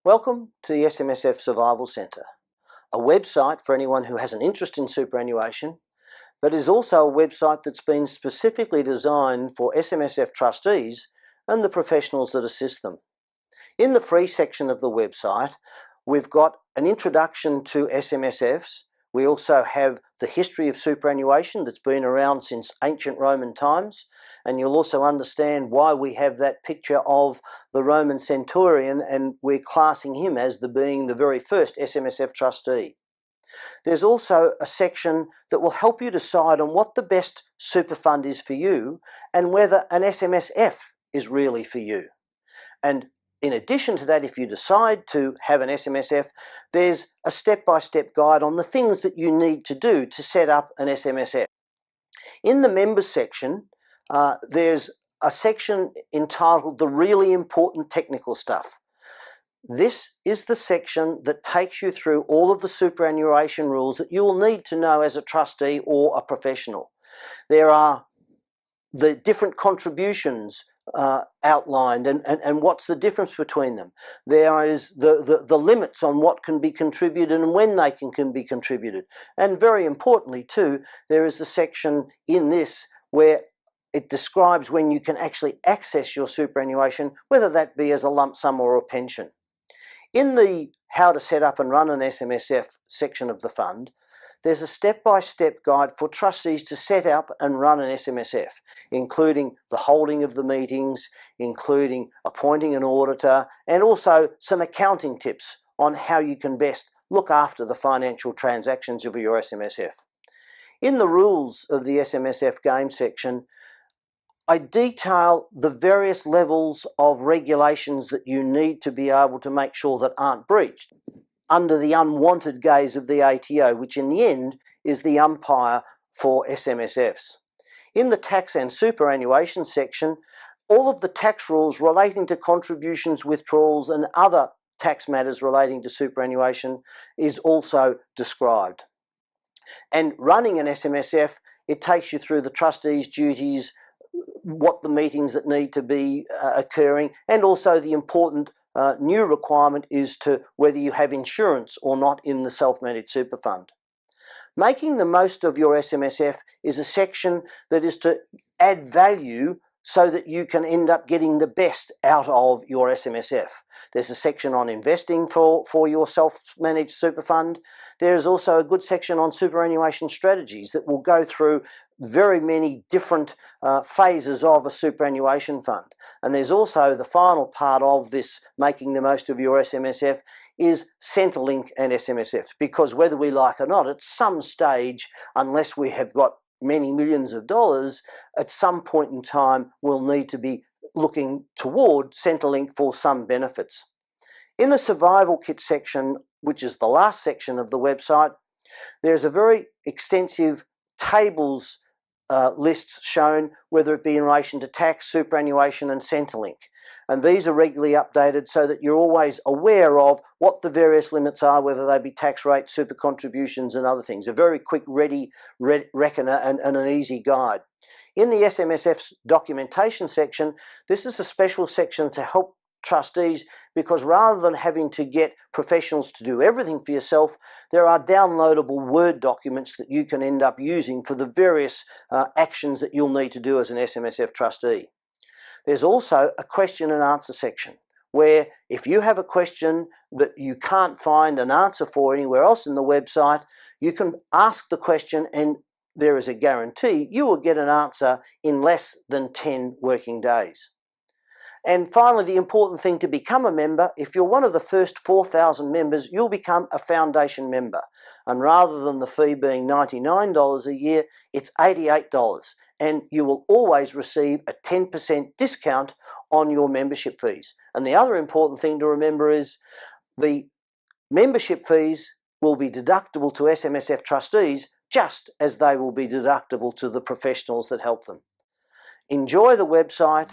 Welcome to the SMSF Survival Centre, a website for anyone who has an interest in superannuation, but is also a website that's been specifically designed for SMSF trustees and the professionals that assist them. In the free section of the website, we've got an introduction to SMSFs. We also have the history of superannuation that's been around since ancient Roman times, and you'll also understand why we have that picture of the Roman centurion and we're classing him as being the very first SMSF trustee. There's also a section that will help you decide on what the best super fund is for you and whether an SMSF is really for you. And in addition to that, if you decide to have an SMSF, there's a step-by-step guide on the things that you need to do to set up an SMSF. In the members section, there's a section entitled The Really Important Technical Stuff. This is the section that takes you through all of the superannuation rules that you will need to know as a trustee or a professional. There are the different contributions outlined and what's the difference between them. There is the limits on what can be contributed and when they can be contributed. And very importantly too, there is the section in this where it describes when you can actually access your superannuation, whether that be as a lump sum or a pension. In the How to Set Up and Run an SMSF section of the fund, there's a step-by-step guide for trustees to set up and run an SMSF, including the holding of the meetings, including appointing an auditor, and also some accounting tips on how you can best look after the financial transactions of your SMSF. In the rules of the SMSF game section, I detail the various levels of regulations that you need to be able to make sure that aren't breached under the unwanted gaze of the ATO, which in the end is the umpire for SMSFs. In the tax and superannuation section, all of the tax rules relating to contributions, withdrawals and other tax matters relating to superannuation is also described. And running an SMSF, it takes you through the trustees' duties, what the meetings that need to be occurring, and also the important new requirement is to whether you have insurance or not in the self-managed super fund. Making the most of your SMSF is a section that is to add value so that you can end up getting the best out of your SMSF. There's a section on investing for your self-managed super fund. There's also a good section on superannuation strategies that will go through very many different phases of a superannuation fund. And there's also the final part of this, making the most of your SMSF, is Centrelink and SMSFs, because whether we like or not, at some stage, unless we have got many millions of dollars, at some point in time we'll need to be looking toward Centrelink for some benefits. In the survival kit section, which is the last section of the website, there's a very extensive tables lists shown, whether it be in relation to tax, superannuation and Centrelink. And these are regularly updated so that you're always aware of what the various limits are, whether they be tax rates, super contributions and other things. A very quick, ready reckoner and an easy guide. In the SMSF's documentation section, this is a special section to help trustees, because rather than having to get professionals to do everything for yourself, there are downloadable Word documents that you can end up using for the various actions that you'll need to do as an SMSF trustee. There's also a question and answer section where if you have a question that you can't find an answer for anywhere else in the website, you can ask the question and there is a guarantee you will get an answer in less than 10 working days. And finally, the important thing to become a member, if you're one of the first 4,000 members, you'll become a foundation member. And rather than the fee being $99 a year, it's $88. And you will always receive a 10% discount on your membership fees. And the other important thing to remember is the membership fees will be deductible to SMSF trustees just as they will be deductible to the professionals that help them. Enjoy the website.